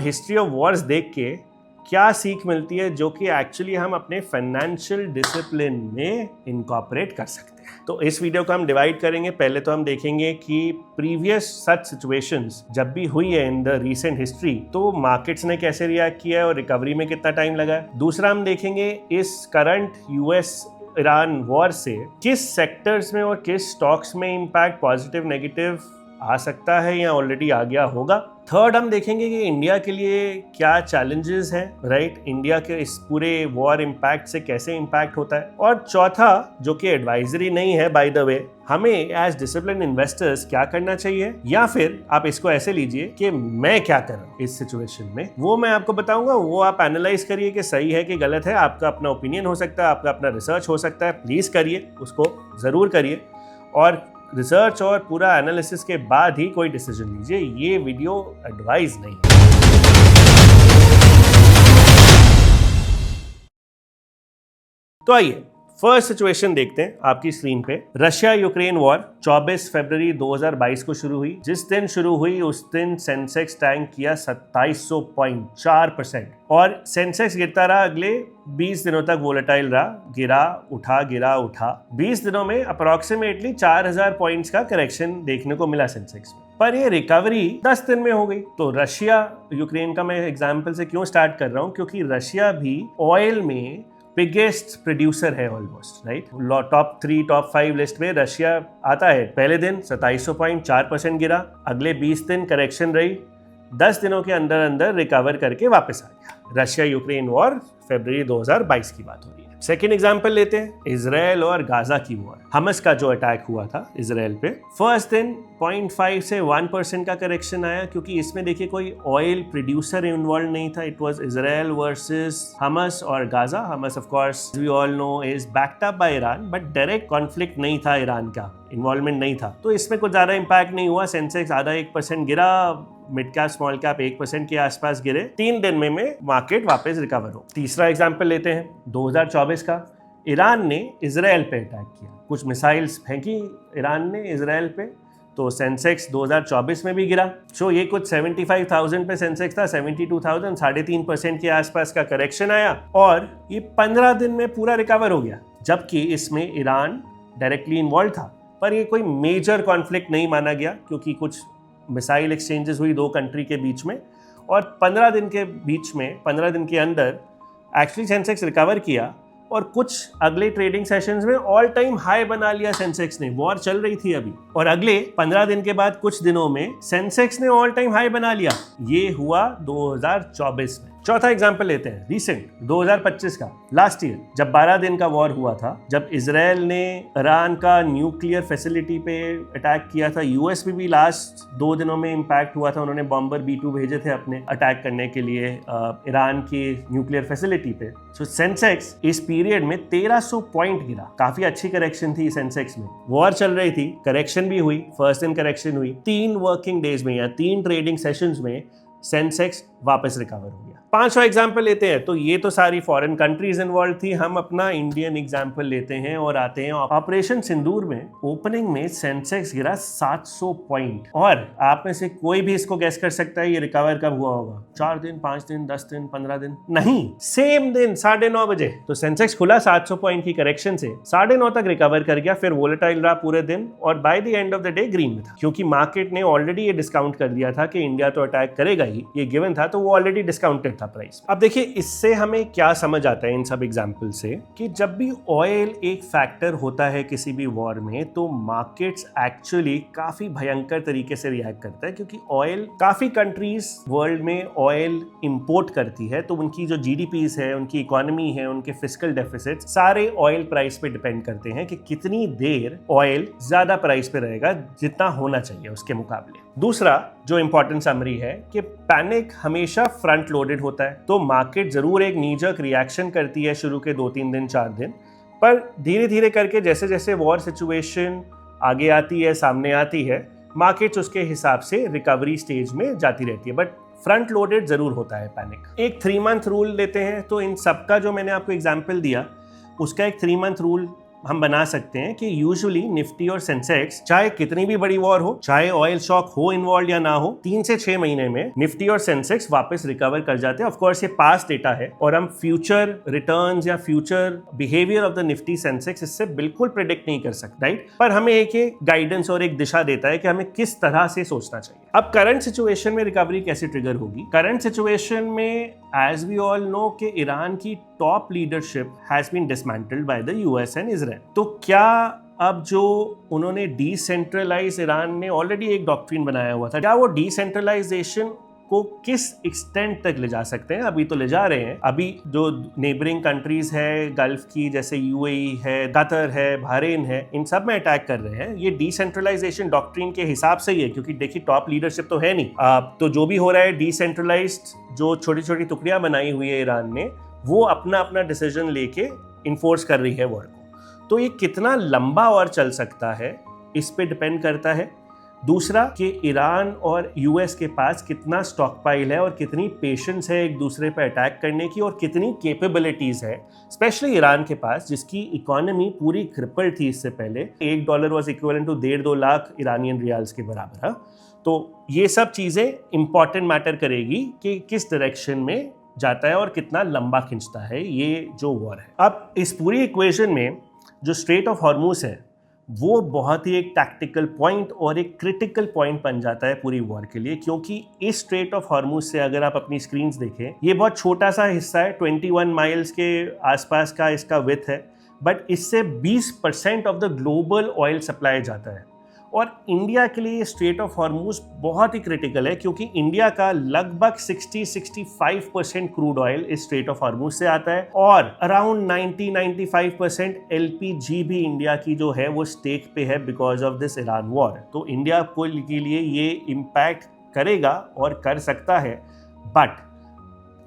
History of Wars देख के क्या सीख मिलती है जो कि एक्चुअली हम अपने फाइनेंशियल डिसिप्लिन में इनकॉर्पोरेट कर सकते हैं। तो इस वीडियो को हम डिवाइड करेंगे। पहले तो हम देखेंगे कि प्रीवियस सच सिचुएशंस जब भी हुई है इन द रीसेंट हिस्ट्री तो मार्केट्स ने कैसे रिएक्ट किया है और रिकवरी में कितना टाइम लगा है। दूसरा हम देखेंगे इस करंट यूएस ईरान वॉर से किस सेक्टर्स में और किस स्टॉक्स में इम्पैक्ट पॉजिटिव नेगेटिव आ सकता है या ऑलरेडी आ गया होगा। थर्ड हम देखेंगे कि इंडिया के लिए क्या चैलेंजेस हैं, राइट, इंडिया के इस पूरे वॉर इम्पैक्ट से कैसे इम्पैक्ट होता है। और चौथा जो कि एडवाइजरी नहीं है बाय द वे, हमें एज डिसिप्लिन इन्वेस्टर्स क्या करना चाहिए, या फिर आप इसको ऐसे लीजिए कि मैं क्या कर रहा हूँ इस सिचुएशन में, वो मैं आपको बताऊंगा। वो आप एनालाइज करिए कि सही है कि गलत है। आपका अपना ओपिनियन हो सकता है, आपका अपना रिसर्च हो सकता है, प्लीज करिए, उसको जरूर करिए और रिसर्च और पूरा एनालिसिस के बाद ही कोई डिसीजन लीजिए। ये वीडियो एडवाइस नहीं है। तो आइए फर्स्ट सिचुएशन देखते हैं आपकी स्क्रीन पे। रशिया यूक्रेन वॉर 24 फरवरी 2022 को शुरू हुई। जिस दिन शुरू हुई उस दिन सेंसेक्स टैंक किया 2704% और सेंसेक्स गिरता रहा। अगले 20 दिनों तक वोलेटाइल रहा, गिरा उठा गिरा उठा। 20 दिनों में अप्रोक्सीमेटली 4000 पॉइंट्स का करेक्शन देखने को मिला सेंसेक्स में, पर ये रिकवरी 10 दिन में हो गई। तो रशिया यूक्रेन का मैं एग्जाम्पल से क्यों स्टार्ट कर रहा हूँ, क्योंकि रशिया भी ऑयल में बिगेस्ट प्रोड्यूसर है almost, right. Top 3 top 5 list में रशिया आता है। पहले दिन 2704% गिरा, अगले 20 दिन करेक्शन रही, 10 दिनों के अंदर अंदर रिकवर करके वापस आ गया। रशिया यूक्रेन वॉर फरवरी 2022 की बात हो रही है। सेकेंड एग्जाम्पल लेते हैं इजराइल और गाजा की वॉर। हमस का जो अटैक हुआ था इजराइल पे, फर्स्ट दिन 0.5 से 1% का करेक्शन आया, क्योंकि इसमें देखिए कोई ऑयल प्रोड्यूसर इन्वॉल्व नहीं था। It was Israel versus Hamas और Gaza. Hamas of course we all know is backed up by Iran, but direct conflict नहीं था, ईरान का इन्वॉल्वमेंट नहीं था, तो इसमें कुछ ज्यादा इंपैक्ट नहीं हुआ। सेंसेक्स आधा 1% गिरा, मिड कैप स्मॉल कैप 1% के आसपास गिरे। 3 दिन में मार्केट वापस रिकवर हो। तीसरा एग्जांपल लेते हैं 2024 का। ईरान ने इजराइल पे अटैक किया, कुछ मिसाइल्स फेंकी ईरान ने इजराइल पे, तो सेंसेक्स 2024 में भी गिरा। सो ये कुछ 75,000 पे सेंसेक्स था, 72,000, 3.5% के आसपास का करेक्शन आया और ये 15 दिन में पूरा रिकवर हो गया। जबकि इसमें ईरान डायरेक्टली इन्वॉल्व था, पर ये कोई मेजर कॉन्फ्लिक्ट नहीं माना गया, क्योंकि कुछ मिसाइल एक्सचेंजेस हुई 2 कंट्री के बीच में और 15 दिन के बीच में 15 दिन के अंदर एक्चुअली सेंसेक्स रिकवर किया और कुछ अगले ट्रेडिंग सेशंस में ऑल टाइम हाई बना लिया सेंसेक्स ने। वॉर चल रही थी अभी और अगले 15 दिन के बाद कुछ दिनों में सेंसेक्स ने ऑल टाइम हाई बना लिया। ये हुआ 2024 में। चौथा एग्जांपल लेते हैं रिसेंट 2025 का, लास्ट ईयर जब 12 दिन का वॉर हुआ था, जब इजराइल ने ईरान का न्यूक्लियर फैसिलिटी पे अटैक किया था। यूएस में भी लास्ट 2 दिनों में इम्पैक्ट हुआ था, उन्होंने बॉम्बर B-2 भेजे थे अपने अटैक करने के लिए ईरान की न्यूक्लियर फैसिलिटी पे। सो सेंसेक्स इस पीरियड में 1300 पॉइंट गिरा। काफी अच्छी करेक्शन थी सेंसेक्स में। वॉर चल रही थी, करेक्शन भी हुई, फर्स्ट दिन करेक्शन हुई, 3 वर्किंग डेज में या 3 ट्रेडिंग सेशंस में सेंसेक्स वापस रिकवर हो गया। 5वां एग्जाम्पल लेते हैं। तो ये तो सारी फॉरेन कंट्रीज इन्वॉल्व थी। हम अपना इंडियन एग्जाम्पल लेते हैं और आते हैं ऑपरेशन सिंदूर में। ओपनिंग में सेंसेक्स गिरा 700 पॉइंट और आप में से कोई भी इसको गैस कर सकता है ये रिकवर कब हुआ होगा। 4 दिन, 5 दिन, 10 दिन, 15 दिन? नहीं, सेम दिन 9:30 बजे। तो सेंसेक्स खुला 700 पॉइंट की करेक्शन से 9:30 तक रिकवर कर गया, फिर वोलेटाइल रहा पूरे दिन और by the end of the day green में था, क्योंकि मार्केट ने ऑलरेडी ये डिस्काउंट कर दिया था कि इंडिया तो अटैक करेगा ही, ये गिवन था, तो वो ऑलरेडी डिस्काउंटेड था प्राइस। अब देखिए इससे हमें क्या समझ आता है इन सब एग्जाम्पल से, कि जब भी ऑयल एक फैक्टर होता है किसी भी वॉर में, तो मार्केट्स एक्चुअली काफी भयंकर तरीके से रिएक्ट करता है, क्योंकि ऑयल काफी कंट्रीज वर्ल्ड में ऑयल इंपोर्ट करती है, तो उनकी जो जीडीपीज है, उनकी इकोनॉमी है, उनके फिस्कल डेफिसिट सारे ऑयल प्राइस पे डिपेंड करते हैं कि कितनी देर ऑयल ज्यादा प्राइस पे रहेगा जितना होना चाहिए उसके मुकाबले। दूसरा जो इंपॉर्टेंट समरी है कि पैनिक हमेशा फ्रंट लोडेड होता है, तो मार्केट जरूर एक नीजक रिएक्शन करती है शुरू के 2-3 दिन 4 दिन, पर धीरे धीरे करके जैसे जैसे वॉर सिचुएशन आगे आती है, सामने आती है, मार्केट्स उसके हिसाब से रिकवरी स्टेज में जाती रहती है, बट फ्रंट लोडेड जरूर होता है पैनिक। एक 3 मंथ रूल लेते हैं। तो इन सबका जो मैंने आपको एग्जाम्पल दिया उसका एक 3 मंथ रूल हम बना सकते हैं कि यूजुअली निफ्टी और सेंसेक्स, चाहे कितनी भी बड़ी वॉर हो, चाहे ऑयल शॉक हो इन्वॉल्व या ना हो, 3 से 6 महीने में निफ्टी और सेंसेक्स वापस रिकवर कर जाते हैं। ऑफ कोर्स ये पास्ट डेटा है और हम फ्यूचर रिटर्न्स या future behaviour of the Nifty Sensex इससे बिल्कुल प्रिडिक्ट नहीं कर सकते, राइट? पर हमें एक गाइडेंस और एक दिशा देता है कि हमें किस तरह से सोचना चाहिए। अब करंट सिचुएशन में रिकवरी कैसे ट्रिगर होगी? करंट सिचुएशन में एज वी ऑल नो कि ईरान की top leadership has been dismantled by the US and Israel. तो क्या अब जो उन्होंने डिसेंट्रलाइज, ईरान ने ऑलरेडी एक डॉक्ट्रिन बनाया हुआ था, क्या वो डिसेंट्रलाइजेशन को किस एक्सटेंट तक ले जा सकते हैं? अभी तो ले जा रहे हैं। अभी जो नेबरिंग कंट्रीज है गल्फ की, जैसे यूएई है, कतर है, बहरीन है, इन सब में अटैक कर रहे हैं। ये डिसेंट्रलाइजेशन डॉक्ट्रिन के हिसाब से ही है, क्योंकि देखिए टॉप लीडरशिप तो है नहीं। तो जो भी हो रहा है डिसेंट्रलाइज्ड जो छोटी छोटी टुकड़ियां बनाई हुई है ईरान ने, वो अपना अपना डिसीजन लेके इन्फोर्स कर रही है वॉर को। तो ये कितना लंबा और चल सकता है इस पे डिपेंड करता है। दूसरा कि ईरान और यूएस के पास कितना स्टॉक पाइल है और कितनी पेशेंस है एक दूसरे पर अटैक करने की, और कितनी कैपेबिलिटीज है स्पेशली ईरान के पास, जिसकी इकोनॉमी पूरी क्रिपल थी इससे पहले। $1 was equivalent to 1.5-2 lakh Iranian rials के बराबर है। तो ये सब चीज़ें इंपॉर्टेंट मैटर करेगी कि किस डायरेक्शन में जाता है और कितना लंबा खिंचता है ये जो वॉर है। अब इस पूरी इक्वेशन में जो स्ट्रेट ऑफ हॉर्मुज है वो बहुत ही एक टैक्टिकल पॉइंट और एक क्रिटिकल पॉइंट बन जाता है पूरी वॉर के लिए, क्योंकि इस स्ट्रेट ऑफ हॉर्मुज से अगर आप अपनी स्क्रीन्स देखें, ये बहुत छोटा सा हिस्सा है, 21 माइल्स के आसपास का इसका विड्थ है, बट इससे 20% of the global oil supply जाता है। और इंडिया के लिए स्ट्रेट ऑफ हॉर्मुज बहुत ही क्रिटिकल है, क्योंकि इंडिया का लगभग 60-65% क्रूड ऑयल इस स्ट्रेट ऑफ हॉर्मुज से आता है, और अराउंड 90-95% एलपीजी भी इंडिया की जो है वो स्टेक पे है because of this Iran war. तो इंडिया को के लिए ये इम्पैक्ट करेगा और कर सकता है। बट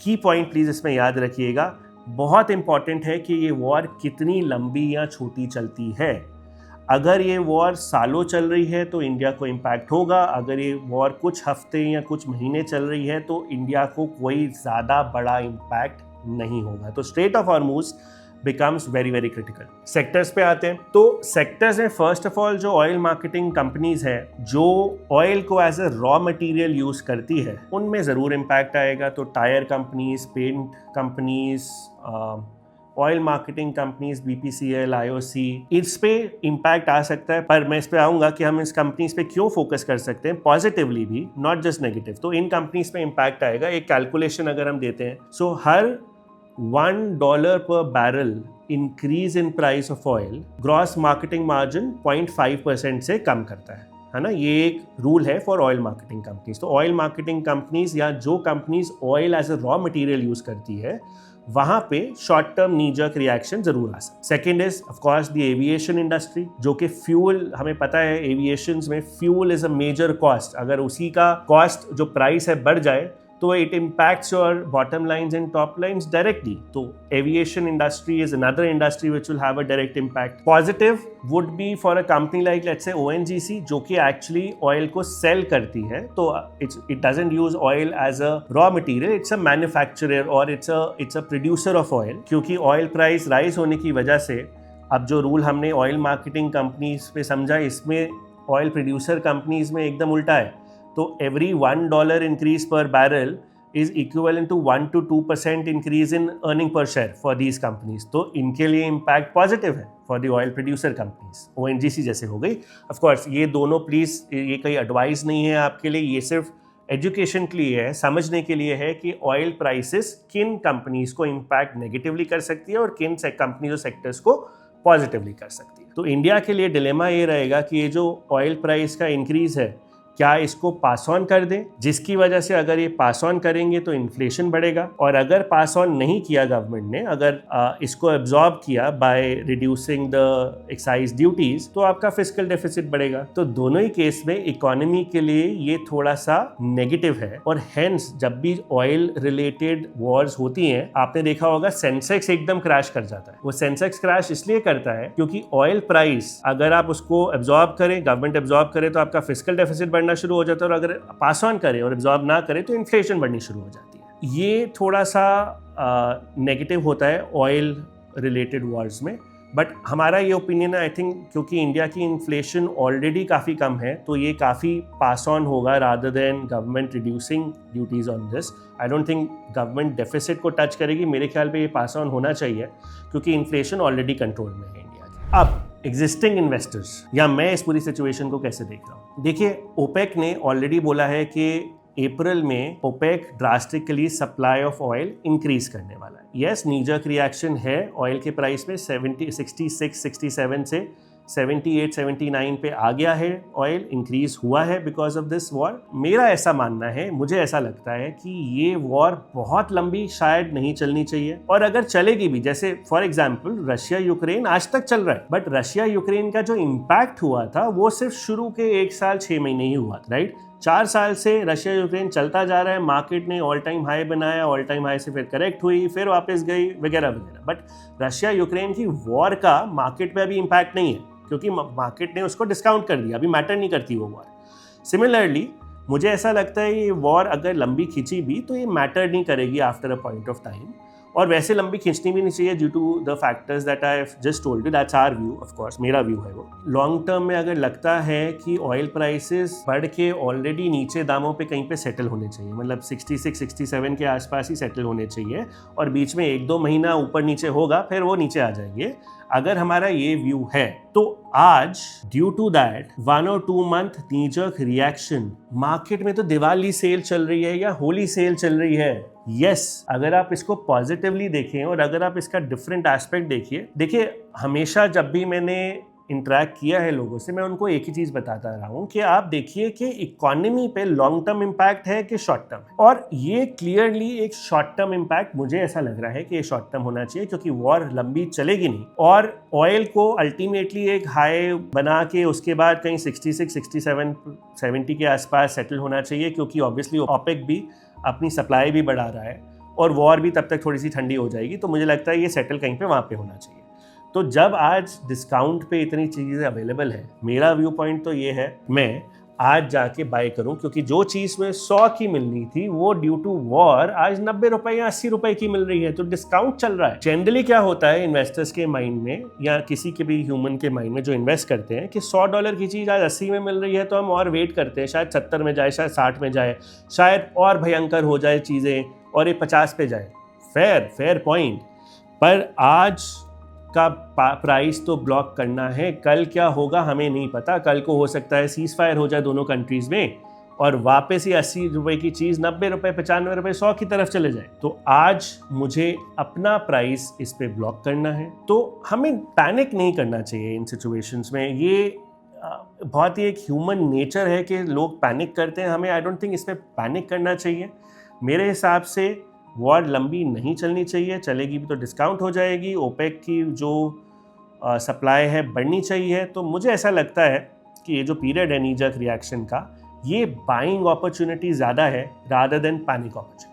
की पॉइंट प्लीज इसमें याद रखिएगा, बहुत इंपॉर्टेंट है कि ये वॉर कितनी लंबी या छोटी चलती है। अगर ये वॉर सालों चल रही है तो इंडिया को इम्पैक्ट होगा, अगर ये वॉर कुछ हफ्ते या कुछ महीने चल रही है तो इंडिया को कोई ज़्यादा बड़ा इम्पैक्ट नहीं होगा। तो strait of Hormuz becomes very very critical. Sectors पे आते हैं, तो सेक्टर्स में फर्स्ट ऑफ ऑल जो ऑयल मार्केटिंग कंपनीज है जो ऑयल को as a raw material use करती है, उनमें ज़रूर इम्पैक्ट आएगा। तो tyre companies, paint companies, oil marketing companies, BPCL, IOC, इस पे इम्पैक्ट आ सकता है। पर मैं इस पे आऊँगा कि हम इस कंपनीज पे क्यों फोकस कर सकते हैं पॉजिटिवली भी, नॉट जस्ट नेगेटिव। तो इन कंपनीज पे इम्पैक्ट आएगा। एक कैलकुलेशन अगर हम देते हैं, सो हर $1 पर barrel increase in price of oil gross marketing margin 0.5% से कम करता है ना। ये एक रूल है फॉर ऑयल मार्केटिंग कंपनीज। तो ऑयल मार्केटिंग कंपनीज या जो companies oil as a raw material use करती है, वहां पे short term knee jerk reaction जरूर आ सकता है। Second is of course the aviation industry, जो कि फ्यूल, हमें पता है एविएशन में fuel is a major cost. अगर उसी का कॉस्ट जो प्राइस है बढ़ जाए तो it impacts your bottom lines and top lines directly. तो aviation industry is another industry which will have a direct impact. Positive would be for a company like let's say ONGC, जो कि actually oil को sell करती है। तो it doesn't use oil as a raw material, it's a manufacturer और it's a producer of oil. क्योंकि oil price rise होने की वजह से अब जो रूल हमने ऑयल मार्केटिंग कंपनीज पे समझा, इसमें ऑयल प्रोड्यूसर कंपनीज में एकदम उल्टा है। तो every $1 increase per barrel is equivalent to 1 to 2% increase in earning per share for these companies. तो इनके लिए impact positive है for the oil producer companies, ONGC जैसे हो गई। Of course ये दोनों प्लीज़, ये कोई एडवाइस नहीं है आपके लिए, ये सिर्फ एजुकेशन के लिए है, समझने के लिए है कि ऑयल प्राइसेस किन कंपनीज को इम्पैक्ट नेगेटिवली कर सकती है और किन कंपनीज और सेक्टर्स को पॉजिटिवली कर सकती है। तो इंडिया के लिए डिलेमा ये रहेगा कि ये जो ऑयल प्राइस का इंक्रीज है, क्या इसको पास ऑन कर दें, जिसकी वजह से अगर ये पास ऑन करेंगे तो इन्फ्लेशन बढ़ेगा, और अगर पास ऑन नहीं किया गवर्नमेंट ने, अगर इसको एब्जॉर्ब किया by reducing the excise duties, तो आपका फिस्कल डेफिसिट बढ़ेगा। तो दोनों ही केस में इकोनॉमी के लिए ये थोड़ा सा नेगेटिव है, और हेंस जब भी ऑयल रिलेटेड वॉर्स होती हैं, आपने देखा होगा सेंसेक्स एकदम क्रैश कर जाता है। वो सेंसेक्स क्रैश इसलिए करता है क्योंकि ऑयल प्राइस अगर आप उसको एब्जॉर्ब करें, गवर्नमेंट एब्जॉर्ब करे, तो आपका फिस्कल डेफिसिट बढ़ना शुरू हो जाता है, और अगर पास ऑन करें और एब्जॉर्ब ना करें तो इन्फ्लेशन बढ़नी शुरू हो जाती है। ये थोड़ा सा नेगेटिव होता है ऑयल रिलेटेड वॉर्स में। बट हमारा ये ओपिनियन है, आई थिंक क्योंकि इंडिया की इन्फ्लेशन ऑलरेडी काफ़ी कम है तो ये काफ़ी पास ऑन होगा rather than government reducing duties on this. I don't think government deficit को टच करेगी, मेरे ख्याल पे ये पास ऑन होना चाहिए क्योंकि इन्फ्लेशन ऑलरेडी कंट्रोल में है इंडिया की। अब एग्जिस्टिंग इन्वेस्टर्स या मैं इस पूरी सिचुएशन को कैसे देख रहा हूँ, देखिए ओपेक ने ऑलरेडी बोला है कि अप्रैल में OPEC drastically supply of oil increase करने वाला है। यस, नीजर्क रिएक्शन है ऑयल के प्राइस में 67 से 78 79 पे आ गया है, ऑयल इंक्रीज हुआ है बिकॉज ऑफ दिस वॉर। मेरा ऐसा मानना है, मुझे ऐसा लगता है कि ये वॉर बहुत लंबी शायद नहीं चलनी चाहिए, और अगर चलेगी भी, जैसे फॉर एग्जांपल रशिया यूक्रेन आज तक चल रहा है, बट रशिया यूक्रेन का जो इम्पैक्ट हुआ था वो सिर्फ शुरू के 1 साल 6 महीने ही हुआ था, राइट। 4 साल से रशिया यूक्रेन चलता जा रहा है, मार्केट ने ऑल टाइम हाई बनाया, ऑल टाइम हाई से फिर करेक्ट हुई, फिर वापस गई वगैरह वगैरह। बट रशिया यूक्रेन की वॉर का मार्केट पे अभी इम्पैक्ट नहीं है क्योंकि मार्केट ने उसको डिस्काउंट कर दिया, अभी मैटर नहीं करती वो वॉर। सिमिलरली मुझे ऐसा लगता है ये वॉर अगर लंबी खिंची भी तो ये मैटर नहीं करेगी after a point of time, और वैसे लंबी खींचनी भी नहीं चाहिए due to the factors that I have just told you. That's our view, of course मेरा व्यू है वो। लॉन्ग टर्म में अगर लगता है कि ऑयल प्राइसेस बढ़ के ऑलरेडी नीचे दामों पे कहीं पे सेटल होने चाहिए, मतलब 66 67 के आसपास ही सेटल होने चाहिए, और बीच में 1-2 महीना ऊपर नीचे होगा फिर वो नीचे आ जाएंगे, अगर हमारा ये व्यू है तो आज due to that 1 or 2 month knee jerk reaction, market में तो दिवाली सेल चल रही है या होली सेल चल रही है। यस, अगर आप इसको पॉजिटिवली देखें और अगर आप इसका डिफरेंट एस्पेक्ट देखिए हमेशा जब भी मैंने इंटरेक्ट किया है लोगों से, मैं उनको एक ही चीज़ बताता रहा हूँ कि आप देखिए कि इकोनॉमी पे लॉन्ग टर्म इम्पैक्ट है कि शॉर्ट टर्म है, और ये क्लियरली एक शॉर्ट टर्म इम्पैक्ट मुझे ऐसा लग रहा है कि ये शॉर्ट टर्म होना चाहिए क्योंकि वॉर लंबी चलेगी नहीं, और ऑयल को अल्टीमेटली एक हाई बना के उसके बाद कहीं 66 67 70 के आसपास सेटल होना चाहिए, क्योंकि ऑब्वियसली ओपेक भी अपनी सप्लाई भी बढ़ा रहा है और वॉर भी तब तक थोड़ी सी ठंडी हो जाएगी, तो मुझे लगता है ये सेटल कहीं पे वहाँ पे होना चाहिए। तो जब आज डिस्काउंट पे इतनी चीज़ें अवेलेबल है, मेरा व्यू पॉइंट तो ये है मैं आज जाके बाय करूं, क्योंकि जो चीज़ में 100 की मिलनी थी वो ड्यू टू वॉर आज 90 रुपए या 80 रुपए की मिल रही है, तो डिस्काउंट चल रहा है। जनरली क्या होता है इन्वेस्टर्स के माइंड में या किसी के भी ह्यूमन के माइंड में जो इन्वेस्ट करते हैं कि $100 की चीज़ आज 80 में मिल रही है तो हम और वेट करते हैं, शायद 70 में जाए, शायद 60 में जाए, शायद और भयंकर हो जाए चीज़ें और ये 50 पे जाए। फेयर पॉइंट, पर आज का प्राइस तो ब्लॉक करना है, कल क्या होगा हमें नहीं पता, कल को हो सकता है सीज फायर हो जाए दोनों कंट्रीज में और वापस ही 80 रुपए की चीज़ 90 रुपए 95 रुपए 100 की तरफ चले जाए। तो आज मुझे अपना प्राइस इस पे ब्लॉक करना है, तो हमें पैनिक नहीं करना चाहिए इन सिचुएशंस में। ये बहुत ही एक ह्यूमन नेचर है कि लोग पैनिक करते हैं, हमें आई डोंट थिंक इस पर पैनिक करना चाहिए। मेरे हिसाब से वॉर लंबी नहीं चलनी चाहिए, चलेगी भी तो डिस्काउंट हो जाएगी, ओपेक की जो सप्लाई है बढ़नी चाहिए। तो मुझे ऐसा लगता है कि ये जो पीरियड है नीजर्क रिएक्शन का, ये बाइंग अपॉर्चुनिटी ज़्यादा है रादर देन पैनिक अपॉर्चुनिटी।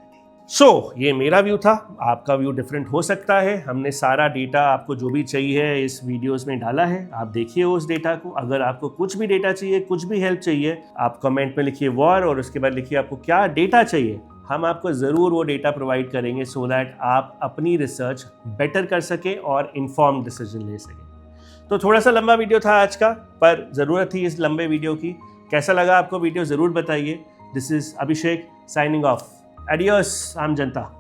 सो ये मेरा व्यू था, आपका व्यू डिफरेंट हो सकता है। हमने सारा डेटा आपको जो भी चाहिए इस वीडियोस में डाला है, आप देखिए उस डेटा को। अगर आपको कुछ भी डेटा चाहिए, कुछ भी हेल्प चाहिए, आप कमेंट में लिखिए वॉर और उसके बाद लिखिए आपको क्या डेटा चाहिए, हम आपको ज़रूर वो डेटा प्रोवाइड करेंगे सो दैट आप अपनी रिसर्च बेटर कर सकें और इन्फॉर्म्ड डिसीजन ले सकें। तो थोड़ा सा लंबा वीडियो था आज का, पर ज़रूरत थी इस लंबे वीडियो की। कैसा लगा आपको वीडियो ज़रूर बताइए। This is Abhishek signing off. Adios आम जनता।